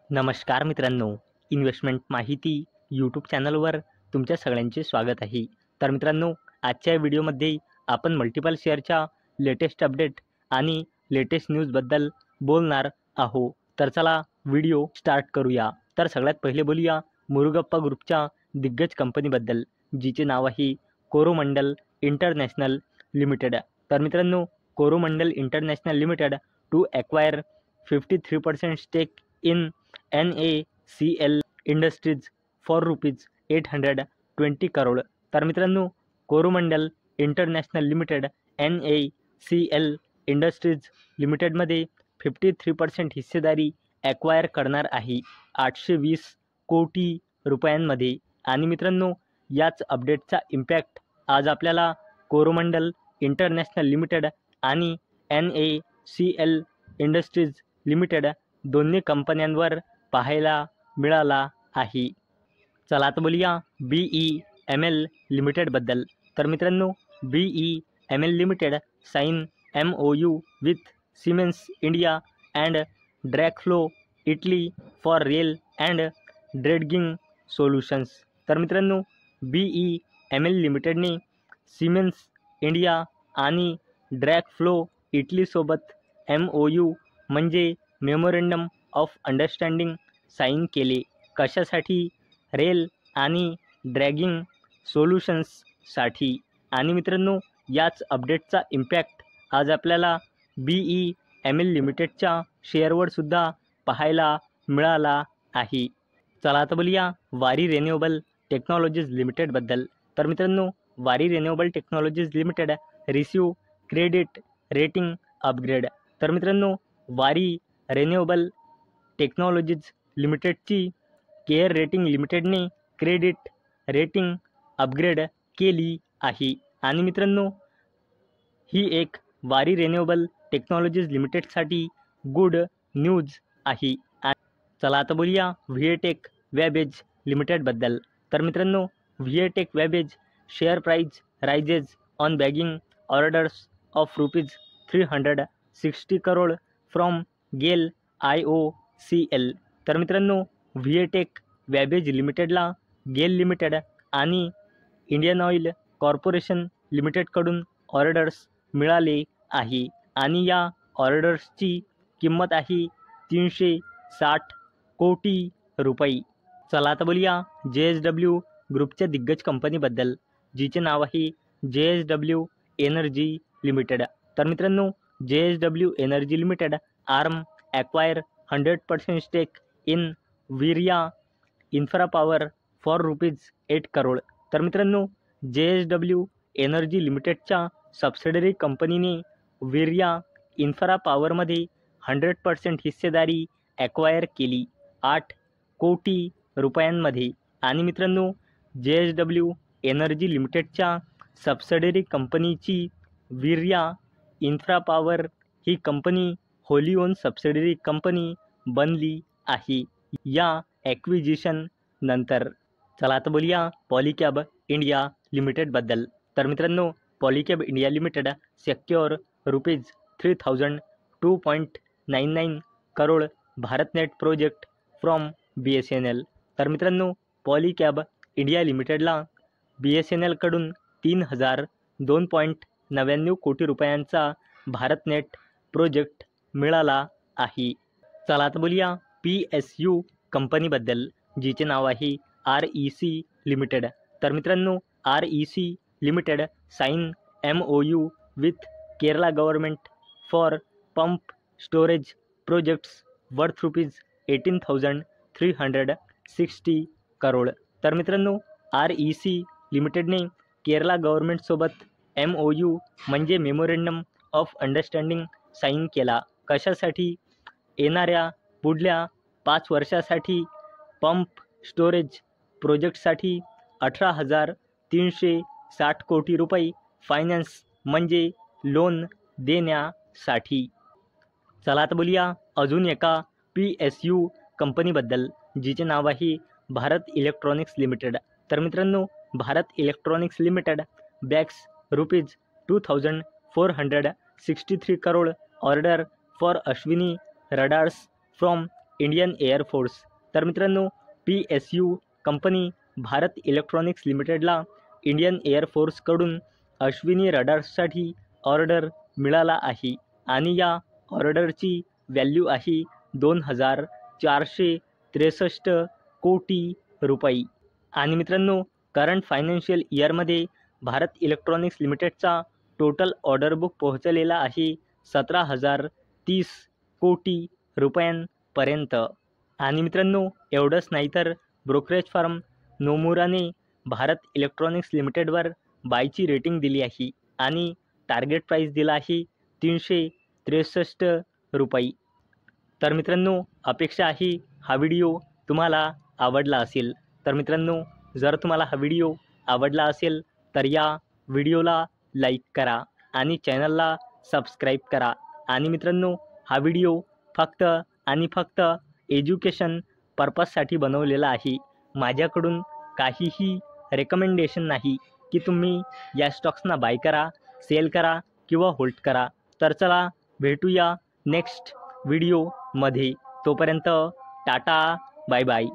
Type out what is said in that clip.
नमस्कार मित्रांनो, इन्व्हेस्टमेंट माहिती यूट्यूब चॅनलवर तुमच्या सगळ्यांचे स्वागत आहे. तर मित्रांनो, आजच्या व्हिडिओमध्ये आपण मल्टिपल शेअरच्या लेटेस्ट अपडेट आणि लेटेस्ट न्यूजबद्दल बोलणार आहोत. तर चला व्हिडिओ स्टार्ट करूया. तर सगळ्यात पहिले बोलूया मुरुगप्पा ग्रुपच्या दिग्गज कंपनीबद्दल, जिचे नाव आहे कोरोमंडल इंटरनॅशनल लिमिटेड. तर मित्रांनो, Coromandel international limited to acquire 53% stake in NACL industries for ₹820 crore. तर मित्रांनो, Coromandel international limited NACL industries लिमिटेडमध्ये 53% हिस्सेदारी ॲक्वायर करणार आहे 820 कोटी रुपयांमध्ये. आणि मित्रांनो, याच अपडेटचा इम्पॅक्ट आज आपल्याला कोरोमंडल इंटरनॅशनल लिमिटेड आणि NACL इंडस्ट्रीज लिमिटेड दोन्ही कंपन्यांवर पाहायला मिळाला आहे. चला आता बोलूया BEML लिमिटेडबद्दल. तर मित्रांनो, BEML limited sign MOU with Siemens India and Dragflow Italy for rail and dredging solutions. तर मित्रांनो, BEML लिमिटेडने सिमेन्स इंडिया आणि ड्रॅगफ्लो इटलीसोबत MOU म्हणजे मेमोरेंडम ऑफ अंडरस्टँडिंग साईन केले. कशासाठी? रेल आणि ड्रॅगिंग सोल्युशन्ससाठी. आणि मित्रांनो, याच अपडेटचा इम्पॅक्ट आज आपल्याला BEML लिमिटेडच्या शेअरवर सुद्धा पाहायला मिळाला आहे. चला आता बोलूया वारी रिन्युएबल टेक्नॉलॉजीज लिमिटेडबद्दल. तर मित्रांनो, Waaree renewable technologies limited receive credit rating upgrade. तर मित्रांनो, वारी रिन्युएबल टेक्नॉलॉजीज लिमिटेडची केअर रेटिंग लिमिटेडने क्रेडिट रेटिंग अपग्रेड केली आहे. आणि मित्रांनो, ही एक वारी रिन्युएबल टेक्नॉलॉजीज लिमिटेडसाठी गुड न्यूज आहे. चला आता बोलूया व्हिएटेक वेबेज लिमिटेडबद्दल. तर मित्रांनो, VA Tech Wabag share price rises on bagging orders of ₹360 crore from GAIL IOCL. तर मित्रांनो, व्हिएटेक वेबेज लिमिटेडला गेल लिमिटेड आणि इंडियन ऑइल कॉर्पोरेशन लिमिटेडकडून ऑर्डर्स मिळाले आहे. आणि या ऑर्डर्सची किंमत आहे 360 कोटी रुपये. चला आता बोलूया JSW ग्रुपच्या दिग्गज कंपनीबद्दल, जिचे नाव आहे JSW एनर्जी लिमिटेड. तर मित्रांनो, JSW energy limited arm acquire 100% stake in Viriya infra power for ₹8 crore. तर मित्रांनो, JSW एनर्जी लिमिटेडच्या सबसिडरी कंपनीने विरिया इन्फ्रा पॉवरमध्ये 100% हिस्सेदारी ॲक्वायर केली 8 कोटी रुपयांमध्ये. आणि मित्रांनो, JSW एनर्जी लिमिटेडच्या सबसिडरी कंपनीची विरिया इन्फ्रा पॉवर ही company wholly owned subsidiary company बनली आहे या ॲक्विजिशन नंतर. चला आता बोलूया पॉलीकॅब इंडिया लिमिटेडबद्दल. तर मित्रांनो, Polycab India limited secure ₹2.99 crore BharatNet project from BSNL. तर मित्रांनो, पॉलीकॅब इंडिया लिमिटेडला BSNLकडून 2,002.99 कोटी रुपयांचा भारतनेट प्रोजेक्ट मिळाला आहे. चला आता बोलूया PSU कंपनीबद्दल, जिचे नाव आहे REC लिमिटेड. तर मित्रांनो, REC limited sign MOU with Kerala government for pump storage projects worth ₹18,360 crore. तर मित्रांनो, REC लिमिटेडने केरला गव्हर्नमेंटसोबत MOU म्हणजे मेमोरेंडम ऑफ अंडरस्टँडिंग साईन केला. कशासाठी? येणाऱ्या पुढल्या 5 वर्षासाठी पंप स्टोरेज प्रोजेक्टसाठी 18,360 कोटी रुपये फायनान्स म्हणजे लोन देण्यासाठी. चला आता बोलूया अजून एका PSU कंपनीबद्दल, जिचे नाव आहे भारत इलेक्ट्रॉनिक्स लिमिटेड. तर मित्रांनो, Bharat electronics limited bags ₹2,463 crore order for Ashwini radars from Indian air force. तर मित्रांनो PSU कंपनी भारत इलेक्ट्रॉनिक्स लिमिटेडला इंडियन एअरफोर्सकडून अश्विनी रडार्ससाठी ऑर्डर मिळाला आहे आणि या ऑर्डरची व्हॅल्यू आहे 2,463 कोटी रुपये. आणि मित्रांनो करंट फायनान्शियल इयरमध्ये भारत इलेक्ट्रॉनिक्स लिमिटेडचा टोटल ऑर्डर बुक पोहोचलेला आहे 17,030 कोटी रुपयांपर्यंत. आणि मित्रांनो एवढंच नाही तर ब्रोकरेज फर्म नोमुराने भारत इलेक्ट्रॉनिक्स लिमिटेडवर बायची रेटिंग दिली आहे आणि टार्गेट प्राईस दिला आहे 363 रुपये. तर मित्रांनो अपेक्षा आहे हा व्हिडिओ तुम्हाला आवडला असेल. तर मित्रांनो जर तुम्हाला हा व्हिडिओ आवडला असेल तर या व्हिडिओला लाईक करा आणि चॅनलला सबस्क्राईब करा. आणि मित्रांनो हा व्हिडिओ फक्त आणि फक्त एज्युकेशन पर्पजसाठी बनवलेला आहे. माझ्याकडून काहीही रेकमेंडेशन नाही की तुम्ही या स्टॉक्सना बाय करा, सेल करा किंवा होल्ड करा. तर चला भेटूया नेक्स्ट व्हिडिओमध्ये. तोपर्यंत टाटा, बाय बाय.